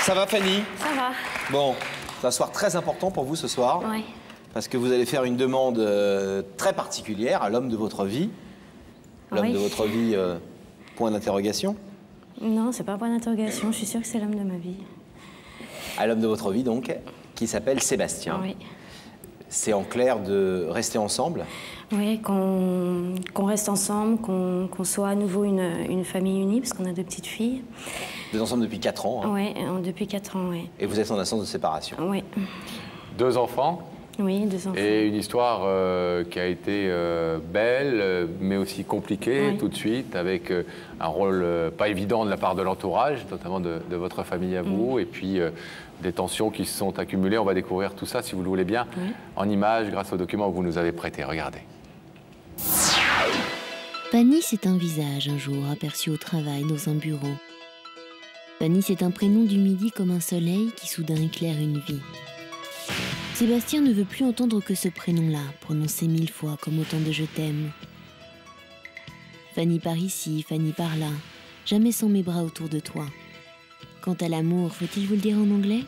Ça va, Fanny? Ça va. Bon, c'est un soir très important pour vous ce soir. Oui. Parce que vous allez faire une demande très particulière à l'homme de votre vie. L'homme de votre vie, point d'interrogation. Non, c'est pas un point d'interrogation. Je suis sûre que c'est l'homme de ma vie. À l'homme de votre vie, donc, qui s'appelle Sébastien. Oui. C'est en clair de rester ensemble. Oui, qu'on reste ensemble, qu'on soit à nouveau une famille unie, parce qu'on a 2 petites filles. Vous êtes ensemble depuis 4 ans. Hein. Oui, depuis 4 ans, oui. Et vous êtes en instance de séparation. Oui. 2 enfants. Oui, 2 enfants. Et une histoire qui a été belle, mais aussi compliquée Oui. tout de suite, avec un rôle pas évident de la part de l'entourage, notamment de votre famille à vous, et puis des tensions qui se sont accumulées. On va découvrir tout ça, si vous le voulez bien, en images, grâce aux documents que vous nous avez prêtés. Regardez. Fanny, c'est un visage un jour aperçu au travail dans un bureau. Fanny, c'est un prénom du midi comme un soleil qui soudain éclaire une vie. Sébastien ne veut plus entendre que ce prénom-là, prononcé 1000 fois comme autant de « je t'aime ». Fanny par ici, Fanny par là, jamais sans mes bras autour de toi. Quant à l'amour, faut-il vous le dire en anglais?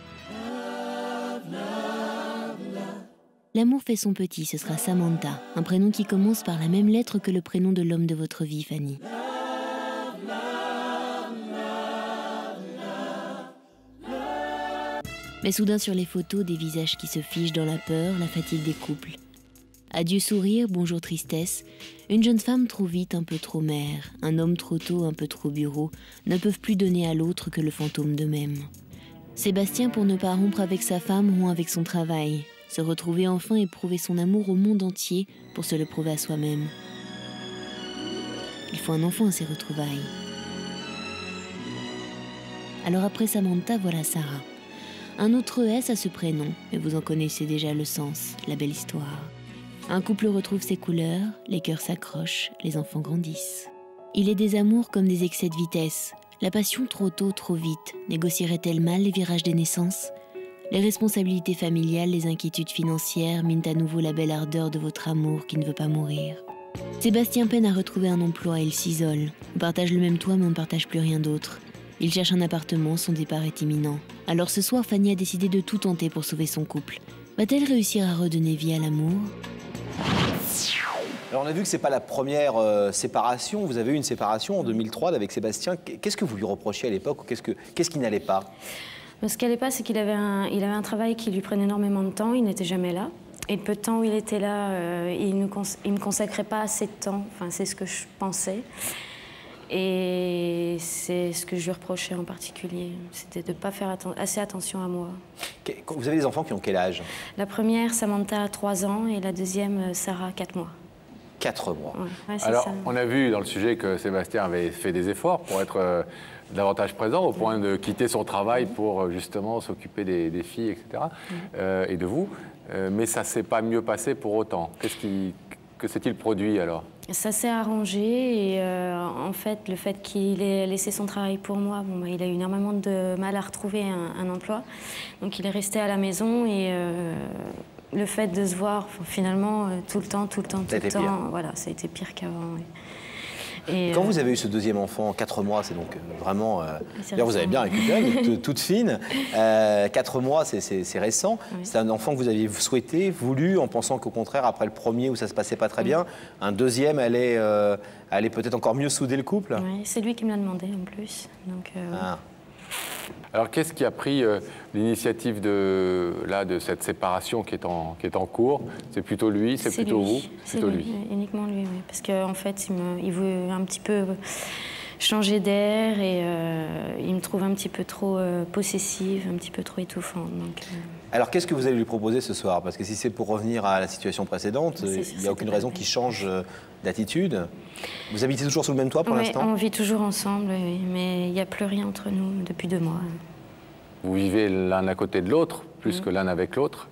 L'amour fait son petit, ce sera Samantha, un prénom qui commence par la même lettre que le prénom de l'homme de votre vie, Fanny. Mais soudain sur les photos, des visages qui se figent dans la peur, la fatigue des couples. Adieu sourire, bonjour tristesse. Une jeune femme trop vite, un peu trop mère, un homme trop tôt, un peu trop bureau, ne peuvent plus donner à l'autre que le fantôme d'eux-mêmes. Sébastien, pour ne pas rompre avec sa femme, rompt avec son travail. Se retrouver enfin et prouver son amour au monde entier pour se le prouver à soi-même. Il faut un enfant à ces retrouvailles. Alors après Samantha, voilà Sarah. Un autre S à ce prénom, mais vous en connaissez déjà le sens, la belle histoire. Un couple retrouve ses couleurs, les cœurs s'accrochent, les enfants grandissent. Il est des amours comme des excès de vitesse. La passion trop tôt, trop vite, négocierait-elle mal les virages des naissances? Les responsabilités familiales, les inquiétudes financières minent à nouveau la belle ardeur de votre amour qui ne veut pas mourir. Sébastien peine à retrouver un emploi et il s'isole. On partage le même toit mais on ne partage plus rien d'autre. Il cherche un appartement, son départ est imminent. Alors ce soir, Fanny a décidé de tout tenter pour sauver son couple. Va-t-elle réussir à redonner vie à l'amour? Alors on a vu que c'est pas la première séparation. Vous avez eu une séparation en 2003 avec Sébastien. Qu'est-ce que vous lui reprochez à l'époque? Qu'est-ce qui n'allait pas? Ce qui n'allait pas, c'est qu'il avait un travail qui lui prenait énormément de temps. Il n'était jamais là. Et le peu de temps où il était là, il ne me consacrait pas assez de temps. Enfin, c'est ce que je pensais. Et c'est ce que je lui reprochais en particulier. C'était de ne pas faire assez attention à moi. Vous avez des enfants qui ont quel âge? La première, Samantha, a 3 ans, et la deuxième, Sarah, 4 mois. 4 mois. Ouais, Alors, ça. on a vu dans le sujet que Sébastien avait fait des efforts pour être davantage présent, au point de quitter son travail pour justement s'occuper des filles, etc., et de vous. Mais ça ne s'est pas mieux passé pour autant. Que s'est-il produit alors? Ça s'est arrangé et en fait, le fait qu'il ait laissé son travail pour moi, il a eu énormément de mal à retrouver un emploi. Donc il est resté à la maison et le fait de se voir finalement tout le temps, voilà, ça a été pire qu'avant. Oui. Et quand vous avez eu ce deuxième enfant, 4 mois, c'est donc vraiment... D'ailleurs, vous avez bien récupéré, toute fine. 4 mois, c'est récent. Oui. C'est un enfant que vous aviez souhaité, voulu, en pensant qu'au contraire, après le premier où ça se passait pas très bien, un deuxième allait peut-être encore mieux souder le couple. Oui, c'est lui qui me l'a demandé en plus. Donc, Alors, qu'est-ce qui a pris l'initiative de cette séparation qui est en cours? C'est plutôt lui, c'est plutôt vous? C'est plutôt lui. Uniquement lui, oui. Parce qu'en fait, il veut un petit peu changer d'air et il me trouve un petit peu trop possessive, un petit peu trop étouffante. Donc, Alors, qu'est-ce que vous allez lui proposer ce soir? Parce que si c'est pour revenir à la situation précédente, il n'y a aucune raison qu'il change d'attitude. Vous habitez toujours sous le même toit pour l'instant? On vit toujours ensemble, oui, mais il n'y a plus rien entre nous depuis 2 mois. Vous vivez l'un à côté de l'autre, plus que l'un avec l'autre.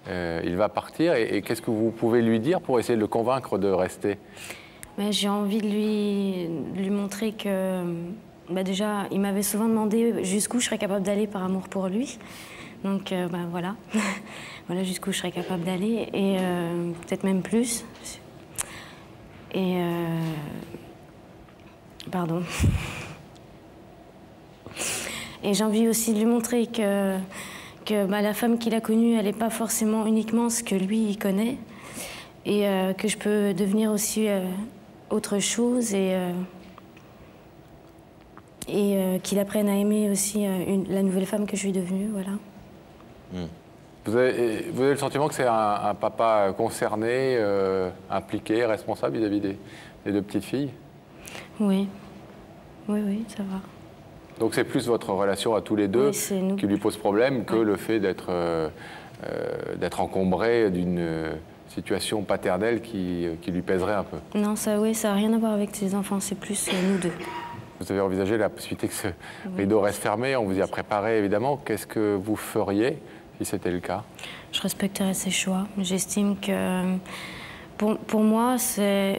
Il va partir et qu'est-ce que vous pouvez lui dire pour essayer de le convaincre de rester? J'ai envie de lui montrer que... déjà, il m'avait souvent demandé jusqu'où je serais capable d'aller par amour pour lui. Donc voilà, voilà jusqu'où je serais capable d'aller et peut-être même plus. Et pardon. Et j'ai envie aussi de lui montrer que la femme qu'il a connue, elle n'est pas forcément uniquement ce que lui, il connaît. Et que je peux devenir aussi autre chose et qu'il apprenne à aimer aussi la nouvelle femme que je suis devenue, voilà. Vous avez le sentiment que c'est un papa concerné, impliqué, responsable vis-à-vis des deux petites filles? Oui. Oui, ça va. Donc c'est plus votre relation à tous les deux qui lui pose problème que le fait d'être encombré d'une situation paternelle qui lui pèserait un peu. Non, ça n'a rien à voir avec ses enfants, c'est plus nous deux. Vous avez envisagé la possibilité que ce rideau reste fermé, on vous y a préparé évidemment. Qu'est-ce que vous feriez si c'était le cas? Je respecterais ses choix. J'estime que pour moi,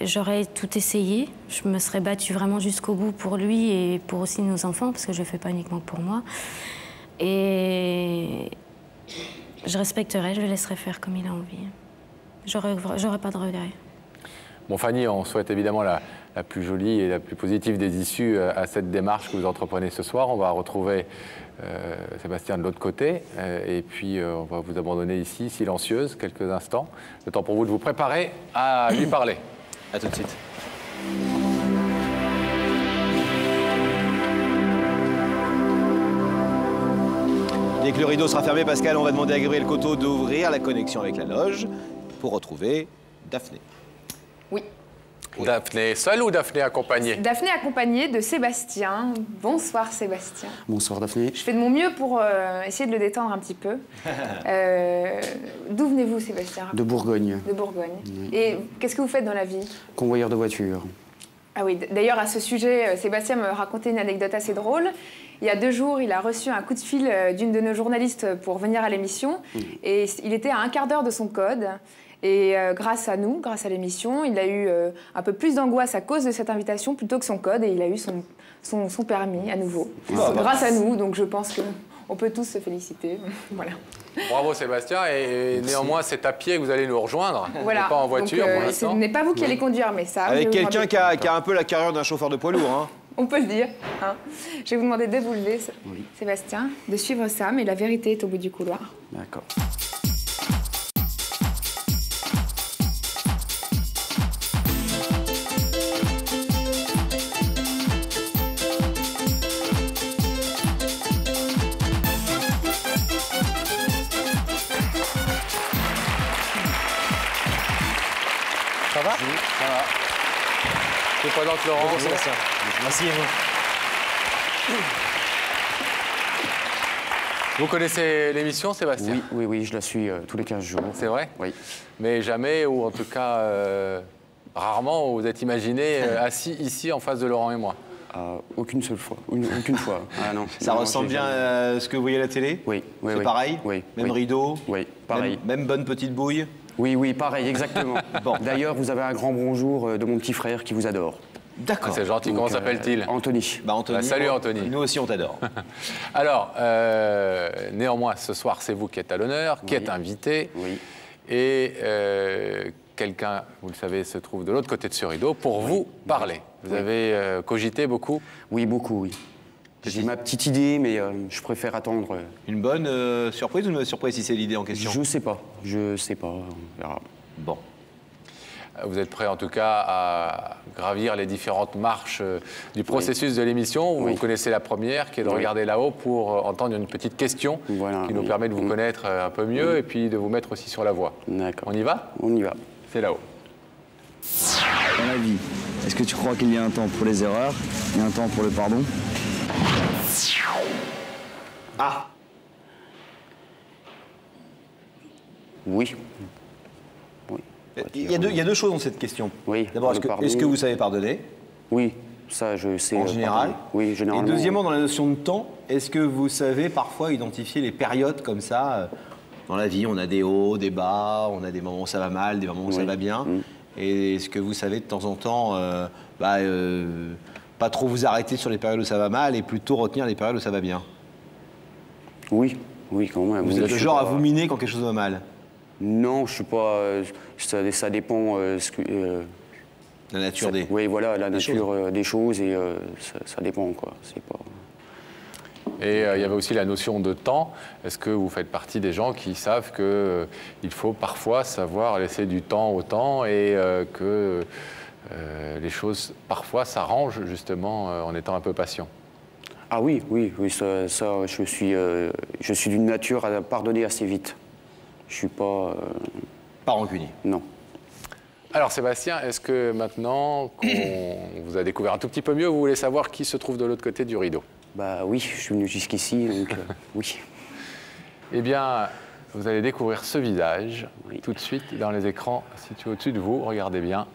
j'aurais tout essayé. Je me serais battue vraiment jusqu'au bout pour lui et pour aussi nos enfants, parce que je ne le fais pas uniquement pour moi. Et je respecterais, je le laisserais faire comme il a envie. J'aurais pas de regrets. Bon, Fanny, on souhaite évidemment la plus jolie et la plus positive des issues à cette démarche que vous entreprenez ce soir. On va retrouver Sébastien de l'autre côté et puis on va vous abandonner ici, silencieuse, quelques instants. Le temps pour vous de vous préparer à lui parler. À tout de suite. Dès que le rideau sera fermé, Pascal, on va demander à Gabriel Coteau d'ouvrir la connexion avec la loge pour retrouver Daphné. Oui. Daphné seule ou Daphné accompagnée? Daphné accompagnée de Sébastien. Bonsoir Sébastien. Bonsoir Daphné. Je fais de mon mieux pour essayer de le détendre un petit peu. D'où venez-vous Sébastien? De Bourgogne. De Bourgogne. Oui. Et qu'est-ce que vous faites dans la vie? Convoyeur de voitures. Ah oui, d'ailleurs à ce sujet, Sébastien me racontait une anecdote assez drôle. Il y a 2 jours, il a reçu un coup de fil d'une de nos journalistes pour venir à l'émission. Et il était à un quart d'heure de son code. Et grâce à nous, grâce à l'émission, il a eu un peu plus d'angoisse à cause de cette invitation plutôt que son code. Et il a eu son permis à nouveau. Grâce à nous, donc je pense qu'on peut tous se féliciter. Voilà. Bravo Sébastien, et néanmoins c'est à pied que vous allez nous rejoindre, voilà. Pas en voiture donc, pour l'instant. Ce n'est pas vous qui allez conduire, mais ça... Avec quelqu'un qui a un peu la carrure d'un chauffeur de poids lourd. Hein. On peut le dire. Hein. Je vais vous demander de vous lever, Sébastien, de suivre Sam, et la vérité est au bout du couloir. D'accord. Ça va? Oui, ça va. Je vous présente Laurent. Bonjour Sébastien. Merci et vous. Vous connaissez l'émission, Sébastien? Oui, je la suis tous les 15 jours. C'est vrai? Oui. Mais jamais, ou en tout cas rarement, vous êtes imaginé assis ici en face de Laurent et moi? Aucune seule fois. Aucune fois. Ah, non. Ça ressemble bien à ce que vous voyez à la télé? Oui. C'est pareil? Oui. Même rideau? Oui, pareil. Même bonne petite bouille? Oui, pareil, exactement. Bon. D'ailleurs, vous avez un grand bonjour de mon petit frère qui vous adore. D'accord. C'est gentil. Comment s'appelle-t-il? Anthony. Anthony. Salut Anthony. Nous aussi, on t'adore. Alors, néanmoins, ce soir, c'est vous qui êtes à l'honneur, qui êtes invité. Oui. Et quelqu'un, vous le savez, se trouve de l'autre côté de ce rideau pour vous parler. Vous avez cogité beaucoup? Oui, beaucoup, oui. J'ai ma petite idée, mais je préfère attendre. Une bonne surprise ou une mauvaise surprise si c'est l'idée en question? Je sais pas, on verra. Bon. Vous êtes prêt en tout cas à gravir les différentes marches du processus de l'émission. Vous connaissez la première, qui est de regarder là-haut pour entendre une petite question qui nous permet de vous connaître un peu mieux et puis de vous mettre aussi sur la voie. D'accord. On y va? On y va. C'est là-haut. Dans la vie, est-ce que tu crois qu'il y a un temps pour les erreurs et un temps pour le pardon? Ah! Oui. Il y a deux choses dans cette question. Oui. D'abord, est-ce que vous savez pardonner? Oui, ça je sais. En général? Oui, généralement. Et deuxièmement, dans la notion de temps, est-ce que vous savez parfois identifier les périodes comme ça? Dans la vie, on a des hauts, des bas, on a des moments où ça va mal, des moments où ça va bien. Et est-ce que vous savez de temps en temps, pas trop vous arrêter sur les périodes où ça va mal et plutôt retenir les périodes où ça va bien? Oui, quand même. Vous êtes le genre à vous miner quand quelque chose va mal? Non, je suis pas. Ça dépend. La nature des. Oui, voilà, la nature des choses et ça dépend quoi. C'est pas. Et il y avait aussi la notion de temps. Est-ce que vous faites partie des gens qui savent qu'il faut parfois savoir laisser du temps au temps et que les choses parfois s'arrangent justement en étant un peu patient? Ah oui, ça je suis d'une nature à pardonner assez vite. Je suis pas... Pas rancunier. Non. Alors Sébastien, est-ce que maintenant qu'on vous a découvert un tout petit peu mieux, vous voulez savoir qui se trouve de l'autre côté du rideau? Bah oui, je suis venu jusqu'ici, donc oui. Eh bien, vous allez découvrir ce visage Oui. tout de suite dans les écrans situés au-dessus de vous. Regardez bien.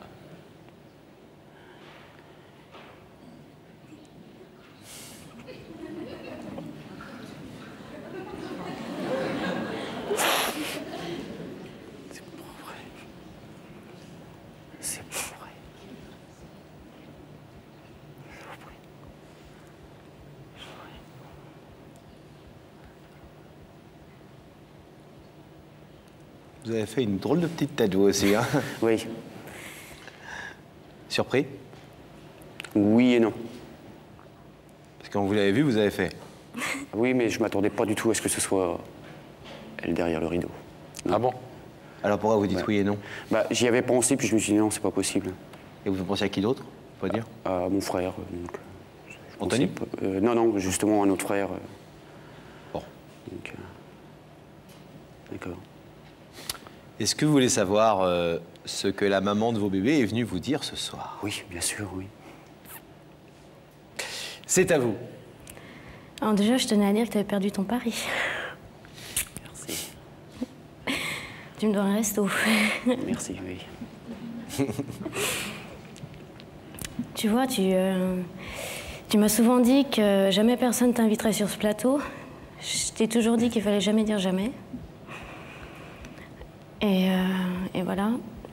C'est pas vrai. Vous avez fait une drôle de petite tête, vous aussi. Hein. Oui. Surpris? Oui et non. Parce que quand vous l'avez vu, vous avez fait. Oui, mais je m'attendais pas du tout à ce que ce soit elle derrière le rideau. Ah bon? Alors pourquoi vous dites Ouais. oui et non? Bah, j'y avais pensé, puis je me suis dit non, c'est pas possible. Et vous pensez à qui d'autre? Faut pas dire. À mon frère. Donc, je Anthony? pensais pas- non, justement, un autre frère. Bon. Donc, d'accord. Est-ce que vous voulez savoir ce que la maman de vos bébés est venue vous dire ce soir? Oui, bien sûr, oui. C'est à vous. Alors déjà, je tenais à dire que tu avais perdu ton pari. Merci. Tu me dois un resto. Merci, oui. Tu vois, tu m'as souvent dit que jamais personne t'inviterait sur ce plateau. Je t'ai toujours dit qu'il fallait jamais dire jamais. Et voilà.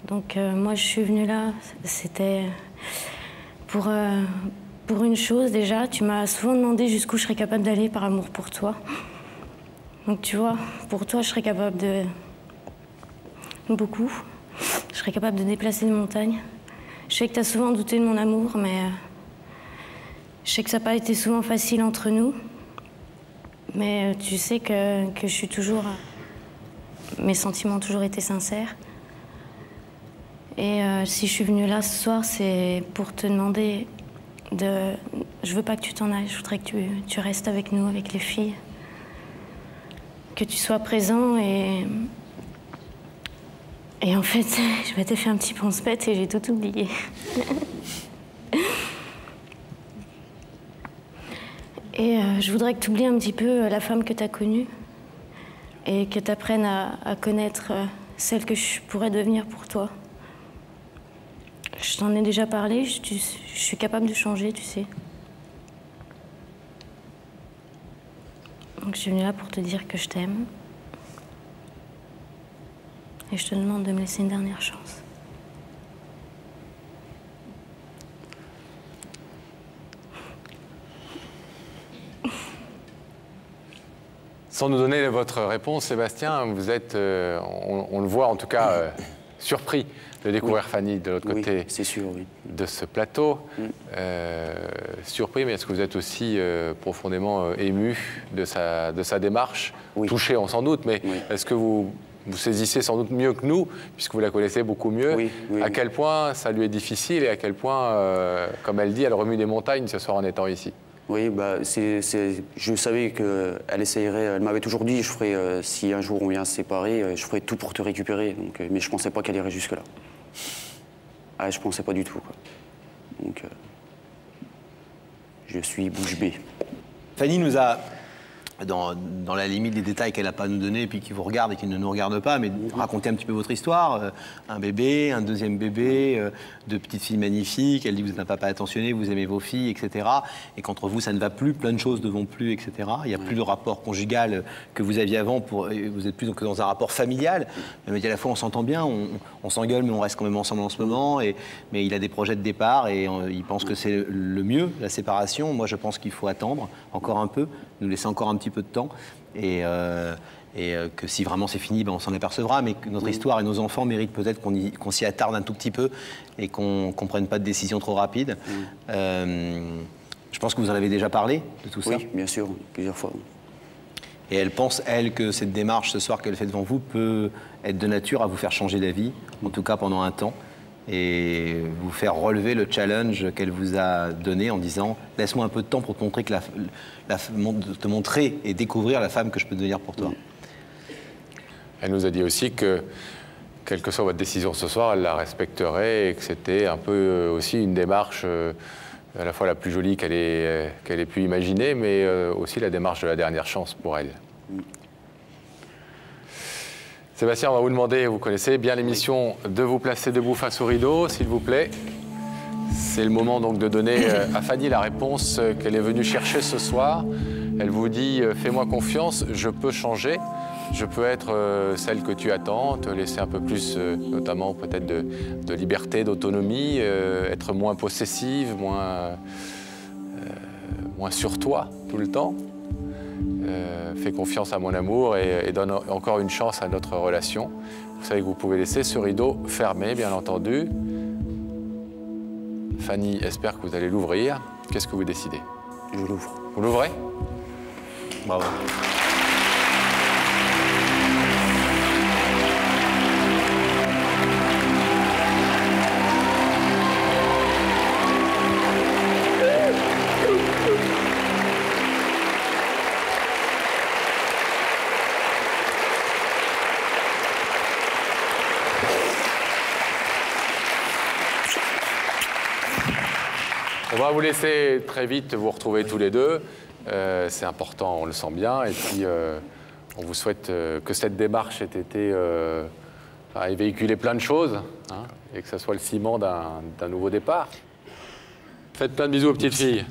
Donc moi, je suis venue là, c'était pour une chose déjà. Tu m'as souvent demandé jusqu'où je serais capable d'aller par amour pour toi. Donc tu vois, pour toi, je serais capable de beaucoup. Je serais capable de déplacer une montagne. Je sais que tu as souvent douté de mon amour, mais je sais que ça n'a pas été souvent facile entre nous. Mais tu sais que je suis toujours... Mes sentiments ont toujours été sincères. Et si je suis venue là ce soir, c'est pour te demander de... Je veux pas que tu t'en ailles, je voudrais que tu restes avec nous, avec les filles. Que tu sois présent et en fait, je m'étais fait un petit pense-bête et j'ai tout oublié. Et je voudrais que tu oublies un petit peu la femme que tu as connue et que tu apprennes à connaître celle que je pourrais devenir pour toi. Je t'en ai déjà parlé, je suis capable de changer, tu sais. Donc je suis venue là pour te dire que je t'aime. Et je te demande de me laisser une dernière chance. Sans nous donner votre réponse, Sébastien, vous êtes, on le voit en tout cas, surpris de découvrir Fanny de l'autre côté c'est sûr, oui. de ce plateau. Surpris, mais est-ce que vous êtes aussi profondément ému de sa démarche? Oui. Touché, on s'en doute, mais est-ce que vous saisissez sans doute mieux que nous, puisque vous la connaissez beaucoup mieux, à quel point ça lui est difficile et à quel point, comme elle dit, elle remue des montagnes ce soir en étant ici? Oui, bah, je savais qu'elle essayerait, elle m'avait toujours dit, je ferai, si un jour on vient se séparer, je ferai tout pour te récupérer. Donc, mais je ne pensais pas qu'elle irait jusque-là. Ah, je ne pensais pas du tout, quoi. Donc, je suis bouche bée. Fanny nous a, dans la limite des détails qu'elle n'a pas à nous donner, et puis qui vous regarde et qui ne nous regarde pas, mais raconter un petit peu votre histoire. Un bébé, un deuxième bébé, deux petites filles magnifiques. Elle dit que vous êtes un papa attentionné, vous aimez vos filles, etc. Et qu'entre vous, ça ne va plus, plein de choses ne vont plus, etc. Il n'y a plus de rapport conjugal que vous aviez avant, vous êtes plus donc dans un rapport familial. Mais à la fois, on s'entend bien, on s'engueule, mais on reste quand même ensemble en ce moment. Mais il a des projets de départ et il pense que c'est le mieux, la séparation. Moi, je pense qu'il faut attendre encore un peu, nous laisser encore un petit peu de temps et que si vraiment c'est fini, ben on s'en apercevra, mais que notre histoire et nos enfants méritent peut-être qu'on s'y attarde un tout petit peu et qu'on ne prenne pas de décision trop rapide. Je pense que vous en avez déjà parlé de tout ça. Oui, bien sûr, plusieurs fois. Et elle pense, elle, que cette démarche ce soir qu'elle fait devant vous peut être de nature à vous faire changer d'avis, en tout cas pendant un temps, et vous faire relever le challenge qu'elle vous a donné en disant « Laisse-moi un peu de temps pour te montrer, te montrer et découvrir la femme que je peux devenir pour toi. » Elle nous a dit aussi que, quelle que soit votre décision ce soir, elle la respecterait et que c'était un peu aussi une démarche à la fois la plus jolie qu'elle ait pu imaginer, mais aussi la démarche de la dernière chance pour elle. Sébastien, on va vous demander, vous connaissez bien l'émission, de vous placer debout face au rideau, s'il vous plaît. C'est le moment donc de donner à Fanny la réponse qu'elle est venue chercher ce soir. Elle vous dit « Fais-moi confiance, je peux changer, je peux être celle que tu attends, te laisser un peu plus, notamment peut-être de liberté, d'autonomie, être moins possessive, moins sur toi tout le temps. Fais confiance à mon amour et donne encore une chance à notre relation. Vous savez que vous pouvez laisser ce rideau fermé, bien entendu. Fanny espère que vous allez l'ouvrir. Qu'est-ce que vous décidez? Je l'ouvre. Vous l'ouvrez? Bravo. On va vous laisser très vite vous retrouver tous les deux. C'est important, on le sent bien. Et puis, on vous souhaite que cette démarche ait été, ait véhiculé plein de choses, hein, et que ce soit le ciment d'un nouveau départ. Faites plein de bisous aux petites filles.